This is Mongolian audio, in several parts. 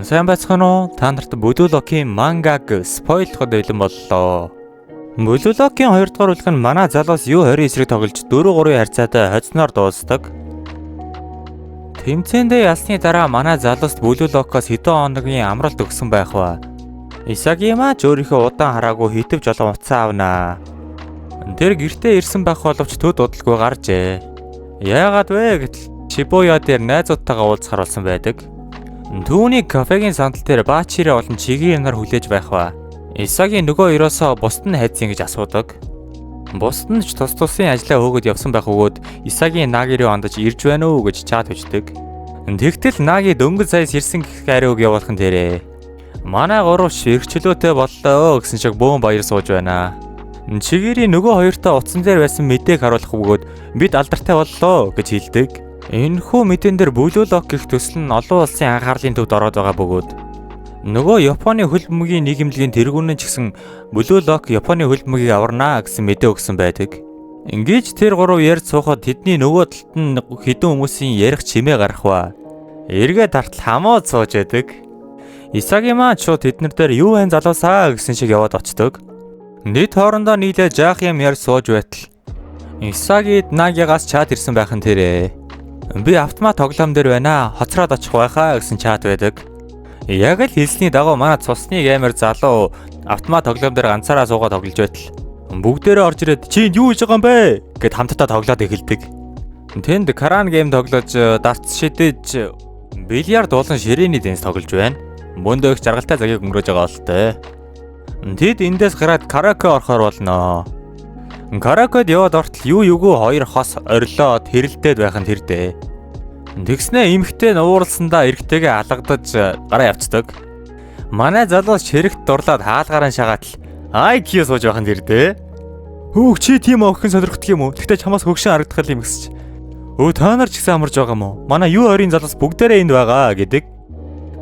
Сайн байцгаана уу? Та нарт Blue Lock-ийн мангаг спойлоход бэлэн боллоо. Blue Lock-ийн 2 дугаар бүлэг нь манай залуус U29-ийг тоглож 4-3-ын харьцаатай хоцноор дуусдаг. Тэмцээндээ ялсны дараа манай залууст Blue Lock-оос хэдэн хоногийн амралт өгсөн байх ба. Исагима ч өөрийнхөө удаан хараагүй хитвж олон утсаа авнаа. Тэр гэртээ ирсэн байх боловч төд удалгүй гаржээ. Яагаад вэ гэтэл Shibuya дээр найзуудтайгаа уулзахаар болсон байдаг. Түүний кафегийн сандал дээр Баачираа болон Чигийн нар хүлээж байх ба. Исаги нөгөө ёроосоо бусд нь хайцсан гэж асуудаг. Бусд нь ч тус тусын ажлаа хөөгд явсан байх өгөөд Исагийн Наги руу ондож ирж байна уу гэж чат өчдөг. Тэгтэл Наги дөнгөж саяс ирсэн гэх ариуг явуулах нь тэрэ. Манай гурвч эрхчлөөтэй боллоо гэсэн шиг бөөн баяр сууж байна. Чигирийн нөгөө хоёртой утсан дээр байсан мэдээг харуулах өгөөд бид алдартай боллоо гэж хэлдэг. Энэхүү мэдэн дээр Blue Lock гэх төсөл нь олон улсын анхаарлын төвд ороод байгаа бөгөөд нөгөө Японы хөлбөмбөгийн нийгэмлэгийн тэргүүнэн ч гэсэн Blue Lock Японы хөлбөмбөгийг аварнаа гэсэн мэдээ өгсөн байдаг. Ингээд тэр гурав ярьж суухад тэдний нөгөө талд нь хэдэн хүмүүсийн ярих чимээ гарах ба. Эргээд тартал хамоо цууж байдаг. Исагима ч шууд тэднэр дээр юу вэ залуусаа гэсэн шиг яваад очдог. Нийт хоорондоо нийлээ жаах юм ярьж сууж байтал Исагид Нагигаас чат ирсэн байх нь тэрэ. Би автомат тоглоом дээр байна. Хоцроод очих байхаа гэсэн чат байдаг. Яг л хэлсний дагуу манай цусны геймер залуу автомат тоглоом дээр ганцаараа суугаад тоглож байтал бүгдээрээ орж ирээд чи юу хийж байгаа юм бэ гэд хамтдаа тоглоод эхэлдэг. Тэнд Кран гейм тоглож, дартс шидэж, бильярд болон ширээний дэнс тоглож байна. Мөндөө их жаргалтай цагийг өнгөрөөж байгаа болтой. Тэд эндээс гараад караоке орохоор болно. Караокед яваад ортол юугүй хоёр хос орилоод хэрэлдээд байх нь тэр дээ. Тэгснэ эмхтэй нууралсандаа эргэтэйгээ алгадаж гараа явцдаг. Манай залуус ширэгт дурлаад хаалгаараа шагаатал IQ сууж байх нь тэр дээ. Хөөх чи тийм охин сонирхдаг юм уу? Тэгтээ чамаас хөгшин харагдах юм гэсч. Та нар ч гэсэн амарч байгаа юм уу? Манай U20-ын залуус бүгдээрээ энд байгаа гэдэг.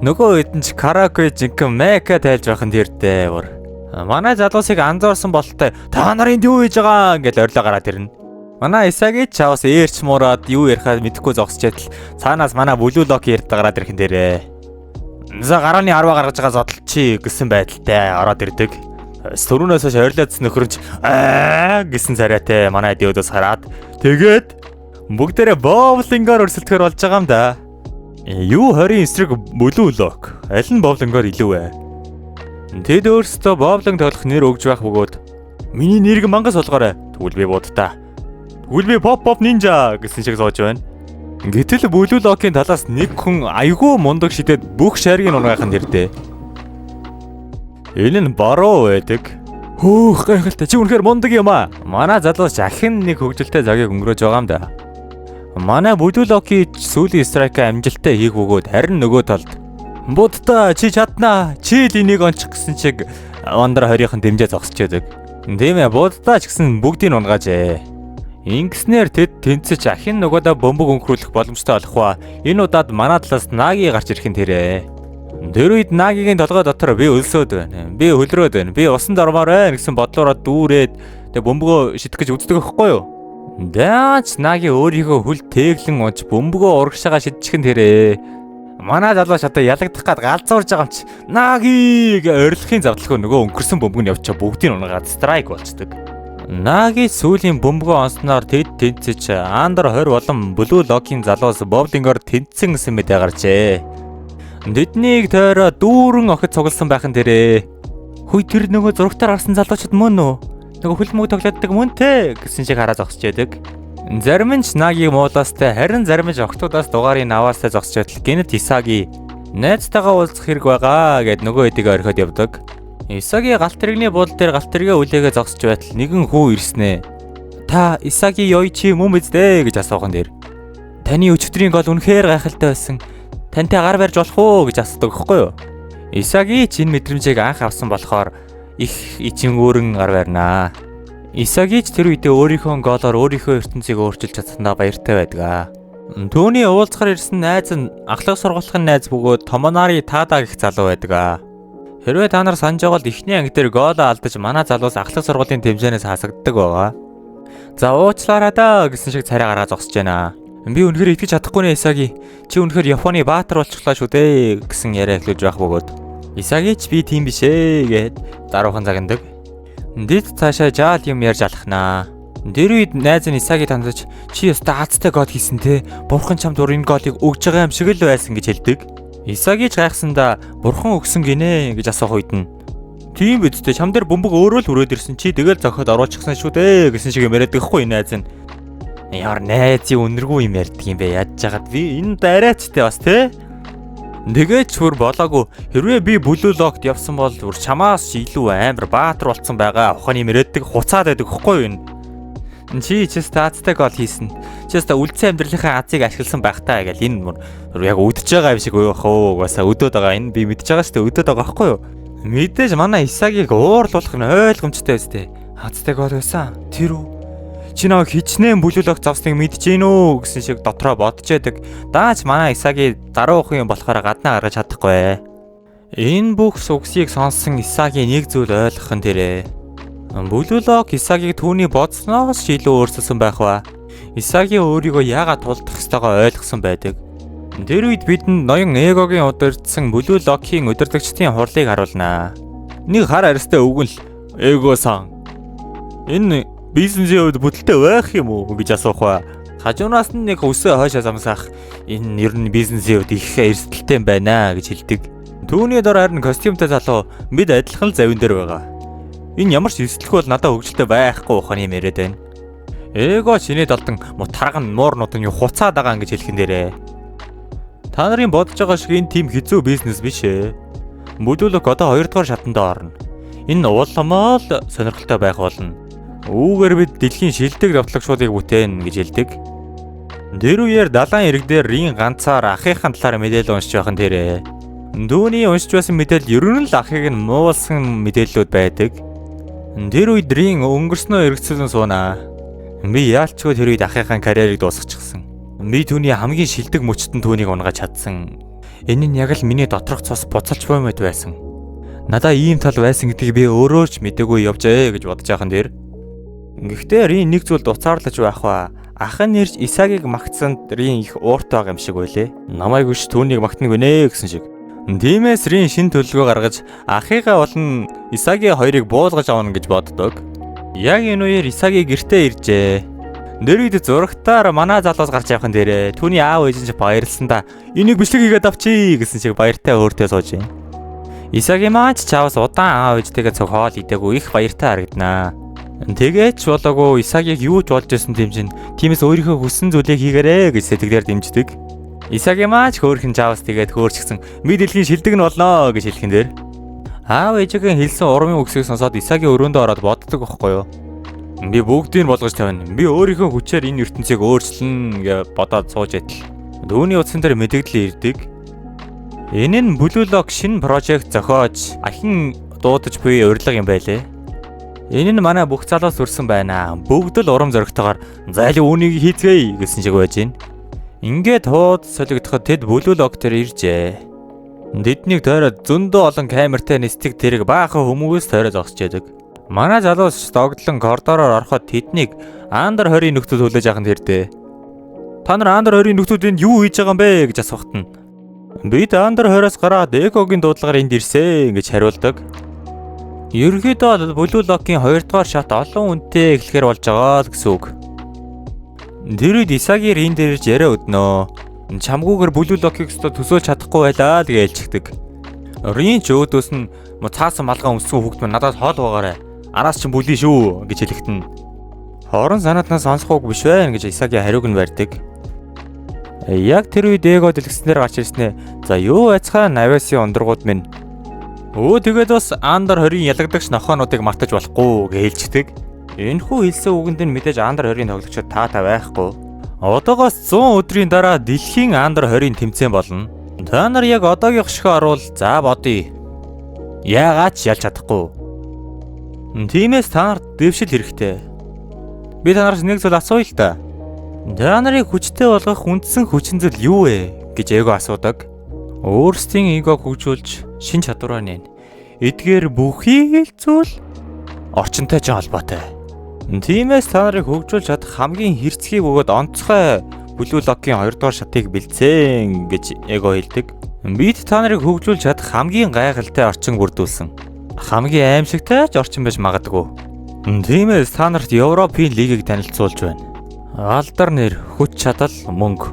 Нөгөө хэд ч караоке жинхэнэ мека тайлж байх нь тэр дээ. Манай залуусыг анзаарсан бололтой та нарын юу хийж байгаа гэж орилоо гараад ирнэ. Манай Исаги чавс ээрч муураад юу ярихаа мэдэхгүй зогсож байтал цаанаас манай Blue Lock ярьд гараад ирхэн дээрээ. За гарааны 10 гаргаж байгаа зодтол чи гэсэн байдалтай ороод ирдэг. Сөрөнөөс хойш орилоодс нөхөрч гэсэн царайтай манай дэодос хараад тэгээд бүгдээрээ боулингаар өрсөлдөхөр болж байгаа юм да. U20 эсрэг Blue Lock аль нь боулингаар илүү вэ? Тэд өөрсдөө боулинг тоглох нэр өгж байх бөгөөд миний нэрийг мангас болгоорой. Тэгвэл би будтаа. Тэгвэл би pop ninja гэсэн шиг сууж байна. Гэтэл Blue Lock-ийн талаас нэг хүн айгүй мундаг шидэд бүх шаргийг унгайх нь тэрдээ. Энэ нь баруу байдаг. Хөөх гайхалтай чи үнэхээр мундаг юм аа. Манай залуус ахин нэг хөвгөлтэй цагийг өнгөрөөж байгаа юм да. Манай Blue Lock-ийн сүүлийн страйк амжилттай хийх бөгөөд харин нөгөө талд будта чи чаднаа. Чи л энийг ончих гэсэн чиг ондар 20-ын дэмжээ зогсож байдаг. Тийм ээ будта ч гэсэн бүгдийг нь унгаажээ. Ингэснээр тэд тэнцэж ахин нөгөөдөө бөмбөг өнгөрүүлэх боломжтой болох ба энэ удаад манай талаас Наги гарч ирэх нь тэрэ. Тэр үед Нагигийн толгой дотор би өлсөөд байна. Би хөлрөөд байна. Би усанд ормоор байна гэсэн бодлороо дүүрээд тэг бөмбөгөө шидэх гэж үздэг байхгүй юу? Даач Наги өөрийнхөө хөл тэглэн унж бөмбөгөө урагшаага шидчих нь тэрэ. Манай залууч одоо ялагдах гад галзуурж байгаа юм чи. Наги гэ орилохын завдлахөө нөгөө өнгөрсөн бөмбөг нь явчаа бүгдийг унгаад страйк болцдог. Наги сүүлийн бөмбөгөө онсноор тэд тэнцэж Андер 20 болон Blue Lock-ийн залуус боулингоор тэнцсэн гэсэн мэдээ гарчээ. Тэднийг тойроо дүүрэн охид цугласан байх нь тэрэ. Хүй тэр нөгөө зурагтаар харсан залуучууд мөн үү? Нөгөө хөлмөг тоглооддаг мөн тэ гэсэн шиг хараа зогсож байдаг. Зарим нь Наги муулаастай харин зарим нь октодоос дугаарыг аваастай зогсож байтал гэнэт Исаги найзтайгаа уулзах хэрэг байгаа гэд нөгөө хэдийг орхиод явдаг. Исаги галт тэрэгний буудлын дээр галт тэргээ үлээгээ зогсож байтал нэгэн хүү ирснэ. Та Исаги Ёичи мөн биз дээ гэж асуухан дээр. Таны өчигдрийн гол үнэхээр гайхалтай байсан. Тантай гар барьж болох уу гэж асуудаг гэхгүй юу? Исаги ч энэ мэдрэмжийг анх авсан болохоор их ичингүүрэн гар барьнаа. Исаги ч тэр үедээ өөрийнхөө голоор өөрийнхөө ертөнцийг өөрчилж чадсандаа баяртай байдаг. Түүний уулзахаар ирсэн найз нь ахлах сургуулийн найз бөгөөд Томонари Тада гэх залуу байдаг. Хэрвээ та нар санаж байгаа бол эхний анги дээр гол алдаж манай залуус ахлах сургуулийн тэмцээнээс хасагддаг байгаа. За уучлаарай даа гэсэн шиг царай гараа зогсож байна. Би үнэхээр итгэж чадахгүй нэ Исаги. Чи үнэхээр Японы баатар болчихлаа шүү дээ гэсэн яриа эхлэж байх бөгөөд. Исаги ч би тийм биш ээ гэд даруухан загнадаг. Дэд цаашаа жаал юм ярьж алхнаа. Тэр үед найз нь Исаги тандаж чи өстой Азтай гол хийсэн те. Бурхан чамд энэ голыг өгж байгаа юм шиг л байсан гэж хэлдэг. Исаги ч гайхсандаа бурхан өгсөн гинэ гэж асуух үед нь тийм биз дээ чам дээр бөмбөг өөрөө л хүрээд ирсэн чи тэгэл зохиод оруулчихсан шүү дээ гэсэн шиг юм яриад байхгүй найз нь. Яар найзын үнэргүй юм ярьдаг юм бэ яаж жагаад би энэ дараачтай бас те. Нэгэч хөр болоогүй хэрвээ би Blue Lock-д явсан бол бүр чамаас илүү амар баатар болцсон байгаа ухааны мэрэгдэг хуцаад байдаг хэвгүй юу. Чи Азтай гол хийсэн. Чи үлдсэн амьдралынхаа азыг ашигласан байх таа гэл энэ яг өдөж байгаа юм шиг байх уу угаасаа өдөөд байгаа энэ би мэдж байгаа шүү дээ өдөөд байгаа байхгүй юу. Мэдээж манай Исагийг уурлуулах нь ойлгомжтой өстэй. Азтай гол байсан. Тэр үү? Чи нэг хичнээн бүлүүлэх завсныг мэдэж гин үү гэсэн шиг дотроо бодож байдаг. Даач манай Исаги даруухан юм болохоор гаднаа гаргаж чадахгүй. Энэ бүх сүгсийг сонссон Исаги нэг зүйл ойлгох нь тэрэ. Бүлүүлэх Исагийг түүний бодсноос ч илүү өөрсөлсөн байх ба. Исаги өөрийгөө яагаад тулдах ёстойгоо ойлгосон байдаг. Тэр үед бидэнд ноён эгогийн удирдсан Бүлүүлэхийн удирдагчдын хурлыг харуулнаа. Нэг хар арьстай өвгөн л эго-сан. Энэ бизнесийн хувьд бүтэлтэй байх юм уу гэж асуух ба. Хажуунаас нь нэг өсөө хойшоо замсах. Энэ ер нь бизнесийн хувьд их эрсдэлтэй байна гэж хэлдэг. Түүний дор харин костюмтай залуу бид адилхан л завин дээр байгаа. Энэ ямар ч эрсдэлгүй бол надад хөвгөлтэй байхгүй ухааны юм яриад байна. Эго чиний далдан тарган муурнууд нь хуцаад байгаа гэж хэлхэн дээрээ. Та нарын бодож байгаа шиг энэ тийм хэцүү бизнес биш ээ. Бүлүүлэх одоо 2 дугаар шатанд орно. Энэ уулмаа л сонирхолтой байх болно. Үүгээр бид дэлхийн шилдэг давтлагчдыг бүтээн гэж хэлдэг. Тэр үеэр далайн ирэг дээр рин ганцаар ахыхын талаар мэдээлэл уншиж байхын тэрэ. Дүүний уншиж байсан мэдээлэл ер нь л ахыг нь муулсан мэдээллүүд байдаг. Тэр үед рин өнгөрснөө эргэцүүлэн суунаа. Би яалчгүй тэр үед ахыхын карьерийг дуусгачихсан. Би түүний хамгийн шилдэг мөчтөн түүнийг унгаж чадсан. Энэ нь яг л миний доторх цус буцалж буймэд байсан. Надаа ийм тал байсан гэдгийг би өөрөө ч мэдээгүй явжээ гэж бодож байхын тэр. Гэхдээ рин нэг зүйл дуцаарлаж байх ба. Ахын нэрж Исагийг магтсанд рин их ууртай байгаа юм шиг байлээ. Намайг биш түүнийг магтнаг гинэ гэсэн шиг. Тиймээс рин шин төлөвлөгөө гаргаж ахыгаа болон Исагийн хоёрыг буулгаж авна гэж боддог. Яг энэ үеэр Исаги гэртээ иржээ. Нэрийд зурагтаар манай залуус гарч явахын дээрээ түүний аав ээж нь баярлсан да. Энийг бичлэг хийгээд авчий гэсэн шиг баяртай өөртөө сууж байна. Исаги маань чаавс удаан аав ээжтэйгээ цог хоол идээгүй их баяртай харагданаа. Тэгээд ч болоогүй Исагийг юу ч болж байсан юм чинь тиймээс өөрийнхөө хүссэн зүйлийг хийгээрэй гэж сэтгэлээр дэмждэг. Исаги маань ч хөөрхөн чаавс тэгээд хөөрчгсөн ми дэлхийн шилдэг нь болноо гэж хэлхэн дээр. Аав ээжигийн хэлсэн урмын үгсийг сонсоод Исаги өрөөндөө ороод боддог байхгүй юу? Би бүгдийг болгож тавина. Би өөрийнхөө хүчээр энэ ертөнцийг өөрчилнө гэж бодоод сууж байтал. Дүүний утсан дээр мэдээлэл ирдэг. Энэ нь Blue Lock шинэ прожект зохиож ахин дуудаж буй урилга юм байлээ. Энэ нь манай бүх залуус үрсэн байна. Бүгд л урам зоригтойгоор зайлын үүнийг хийцгээе гэсэн шиг байж байна. Ингээд хууд солигдоход тэд Blue Lock дээр иржээ. Тэднийг тойроод зөндөө олон камертай нисдэг тэрэг баахан хүмүүс тойроо зогсож байдаг. Манай залуус догдлон коридороор ороход тэднийг Андер 20-ийн нөхдөд хүлээж авахын тэрдээ. Та нар Андер 20-ийн нөхдөд энд юу хийж байгаа юм бэ гэж асуухт нь. Бид Андер 20-оос гараад Экогийн дуудлагаар энд ирсэн гэж хариулдаг. Ерөнхийдөө Blue Lock-ийн 2 дугаар шат олон үнэтэй эхлэхээр болж байгаа л гэсэн үг. Тэр үед Исаги энд ирж яриа өднөө. Чамгүйгээр Blue Lock-ийг төсөөлж чадахгүй байлаа л гэж хэлчихдэг. Рин ч өөдөөс нь цаасан малгай өмссөн хүүхд минь надад хоол байгаарай. Араас ч бүлий шүү гэж хэлэхэд нь хорон санаатнаас сонсохгүй биш вэ гэж Исаги хариуг нь барьдаг. Яг тэр үед эго дэлгэснээр гарч ирснэ. За юу айцхаа Нависын ондоргууд минь. Тэгээд бас Андер 20-ийн ялагдагч нохоонуудыг мартаж болохгүй гэж хэлчихдэг. Энэхүү хэлсэн үгэнд нь мэдээж Андер 20-ийн тоглогчид таатай байхгүй. Одоогоос 100 өдрийн дараа дэлхийн Андер 20-ийн тэмцээн болно. Та нар яг одоогийнх шиг оруул за бодъё. Яагаад ч ялж чадахгүй. Тиймээс та нарт дэвшил хэрэгтэй. Би та нараас нэг зүйл асууя л да. Та нарыг хүчтэй болгох үндсэн хүчин зүйл юу вэ гэж эго асуудаг. Өөрсдийн эго хөгжүүлж шин чадвараа нээн. Эдгээр бүхий л зүйл орчинтой ч холбоотой. Тиймээс та нарыг хөгжүүлж чадах хамгийн хэрцгийг өгөөд онцгой Blue Lock-ийн 2 дугаар шатыг бэлдсэн гэж эго хэлдэг. Бид та нарыг хөгжүүлж чадах хамгийн гайхалтай орчин бүрдүүлсэн. Хамгийн аимшигтай орчин байж магадгүй. Тиймээс та нарт Европын лигийг танилцуулж байна. Алдар нэр, хүч чадал, мөнгө.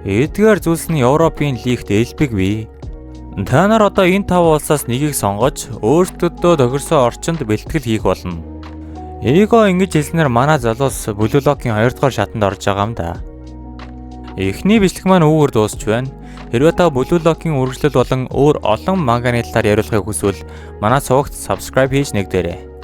Эдгээр зүйлс нь Европын лигт элбэг бий. Та нар одоо энэ 5 улсаас нэгийг сонгож өөрсдөө тохирсон орчинд бэлтгэл хийх болно. Эго ингэж хэлснээр манай залуус Blue Lock-ийн 2 дугаар шатанд орж байгаа юм да. Эхний бичлэг маань үүгээр дуусч байна. Хэрвээ та Blue Lock-ийн үргэлжлэл болон өөр олон мангааны талаар яриулахыг хүсвэл манай цогт subscribe хийж нэгдээрэй.